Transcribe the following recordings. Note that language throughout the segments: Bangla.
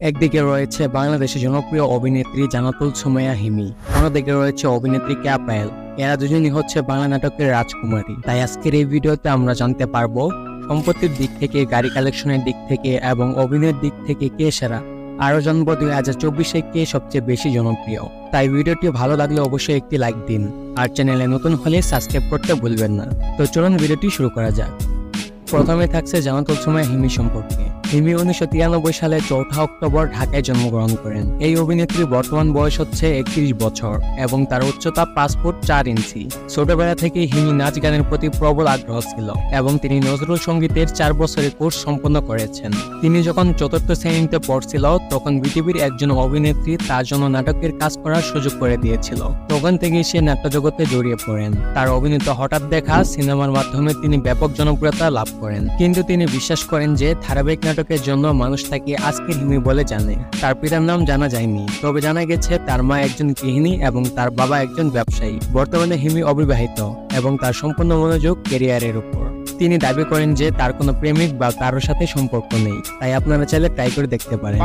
একদিকে রয়েছে বাংলাদেশের জনপ্রিয় অভিনেত্রী জান্নাতুল সুমাইয়া হিমি, অন্যদিকে রয়েছে অভিনেত্রী কেয়া পায়েল। এরা দুজনই হচ্ছে বাংলা নাটকের রাজকুমারী। তাই আজকের এই ভিডিওতে আমরা জানতে পারবো সম্পত্তির দিক থেকে, গাড়ি কালেকশনের দিক থেকে এবং অভিনয়ের দিক থেকে কে সেরা। আরও জানবো 2024-এ কে সবচেয়ে বেশি জনপ্রিয়। তাই ভিডিওটি ভালো লাগলে অবশ্যই একটি লাইক দিন, আর চ্যানেলে নতুন হলে সাবস্ক্রাইব করতে ভুলবেন না। তো চলুন ভিডিওটি শুরু করা যাক। প্রথমে থাকছে জান্নাতুল সুমাইয়া হিমি সম্পর্কে। হিমি 1993 সালে 4 অক্টোবর ঢাকায় জন্মগ্রহণ করেন। এই অভিনেত্রীর বর্তমান বয়স হচ্ছে 31 বছর এবং তার উচ্চতা 5 ফুট 4 ইঞ্চি। ছোটবেলা থেকেই হিমি নাচ গানের প্রতি প্রবল আগ্রহ ছিল এবং তিনি নজরুল সঙ্গীতের 4 বছরের কোর্স সম্পন্ন করেছেন। তিনি যখন 4র্থ শ্রেণীতে পড়ছিল তখন বিটিভির একজন অভিনেত্রী তার জন্য নাটকের কাজ করার সুযোগ করে দিয়েছিল। তখন থেকেই সে নাট্যজগতে জড়িয়ে পড়েন। তার অভিনীত হঠাৎ দেখা সিনেমার মাধ্যমে তিনি ব্যাপক জনপ্রিয়তা লাভ করেন। কিন্তু তিনি বিশ্বাস করেন যে ধারাবাহিক নাটকের জন্য মানুষ তাকে আজকের হিমি বলে জানে। তার পিতার নাম জানা যায়নি, তবে জানা গেছে তার মা একজন গৃহিণী এবং তার বাবা একজন ব্যবসায়ী। বর্তমানে হিমি অবিবাহিত এবং তার সম্পূর্ণ মনোযোগ ক্যারিয়ারের উপর। তিনি দাবি করেন যে তার কোনো প্রেমিক বা কারোর সাথে সম্পর্ক নেই, তাই আপনারা চাইলে ট্রাই করে দেখতে পারেন।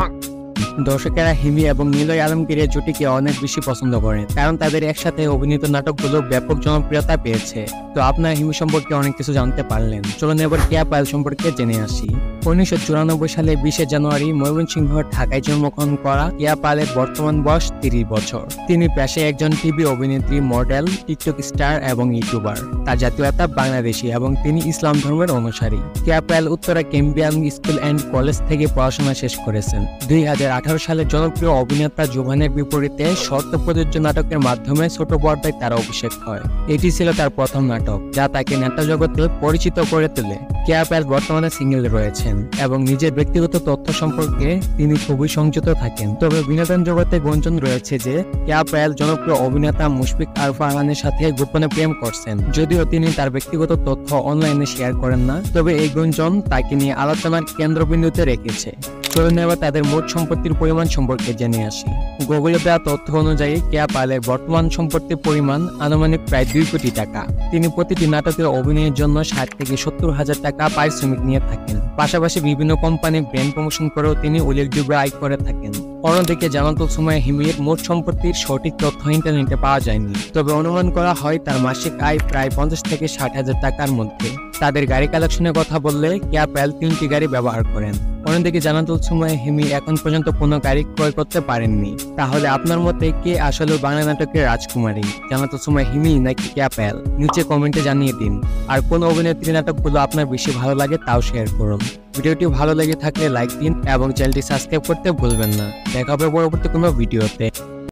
দর্শকেরা হিমি এবং নিলয় আলমগীরের জুটিকে অনেক বেশি পছন্দ করেন, কারণ তাদের একসাথে অভিনীত নাটকগুলো ব্যাপক জনপ্রিয়তা পেয়েছে। তো আপনারা হিমি সম্পর্কে অনেক কিছু জানতে পারলেন। চলুন এবার কেয়া পায়েল সম্পর্কে জেনে আসি। 1994 সালে 20 জানুয়ারি ময়মনসিংহ, ঢাকায় জন্মগ্রহণ করা কেয়া পায়েলের বর্তমান বয়স 30 বছর। তিনি পেশায় একজন টিভি অভিনেত্রী, মডেল, টিকটক স্টার এবং ইউটিউবার। তার জাতীয়তা বাংলাদেশী এবং তিনি ইসলাম ধর্মের অনুসারী। Keya Payel Uttara Cambrian school and college থেকে পড়াশোনা শেষ করেছেন। 2018 সালে জনপ্রিয় অভিনেতা জোভানের বিপরীতে শর্ত প্রযোজ্য নাটকের মাধ্যমে ছোট পর্দায় তার অভিষেক হয়। এটি ছিল তার প্রথম নাটক, যা তাকে নাট্য জগতে পরিচিত করে তোলে। কেয়া পায়েল বর্তমানে সিঙ্গেল রয়েছেন এবং নিজের ব্যক্তিগত তথ্য সম্পর্কে তিনি খুবই সংযত থাকেন। তবে বিনোদন জগতে গুঞ্জন রয়েছে যে কেয়া পায়েল জনপ্রিয় অভিনেতা মুশফিক আর ফারহানের সাথে গোপনে প্রেম করছেন। যদিও তিনি তার ব্যক্তিগত তথ্য অনলাইনে শেয়ার করেন না, তবে এই গুঞ্জন তাকে নিয়ে আলোচনার কেন্দ্রবিন্দুতে রেখেছে। চলুন এবার তাদের মোট সম্পত্তির পরিমাণ সম্পর্কে জেনে আসি। গুগলে দেওয়া তথ্য অনুযায়ী কেয়া পায়েলের বর্তমান সম্পত্তির পরিমাণ আনুমানিক প্রায় 2 কোটি টাকা। তিনি প্রতিটি নাটকের অভিনয়ের জন্য 60 থেকে 70 হাজার টাকা পারিশ্রমিক নিয়ে থাকেন। পাশাপাশি বিভিন্ন কোম্পানির ব্র্যান্ড প্রমোশন করেও তিনি উল্লেখযোগ্য আয় করে থাকেন। অন্যদিকে জান্নাতুল সুমাইয়া হিমির মোট সম্পত্তির সঠিক তথ্য ইন্টারনেটে পাওয়া যায়নি, তবে অনুমান করা হয় তার মাসিক আয় প্রায় 50 থেকে 60 হাজার টাকার মধ্যে। তাদের গাড়ি কালেকশনের কথা বললে কেয়া পায়েল 3টি গাড়ি ব্যবহার করেন। অন্যদিকে জান্নাতুল সুমাইয়া হিমি এখন পর্যন্ত কোনো গাড়ি ক্রয় করতে পারেননি। তাহলে আপনার মতে কে আসলে বাংলা নাটকের রাজকুমারী, জান্নাতুল সুমাইয়া হিমি নাকি কেয়া পায়েল? নিচে কমেন্টে জানিয়ে দিন। আর কোন অভিনেত্রী নাটকগুলো আপনার বেশি ভালো লাগে তাও শেয়ার করুন। ভিডিওটি ভালো লেগে থাকলে লাইক দিন এবং চ্যানেলটি সাবস্ক্রাইব করতে ভুলবেন না। দেখা হবে পরবর্তী কোনো ভিডিওতে।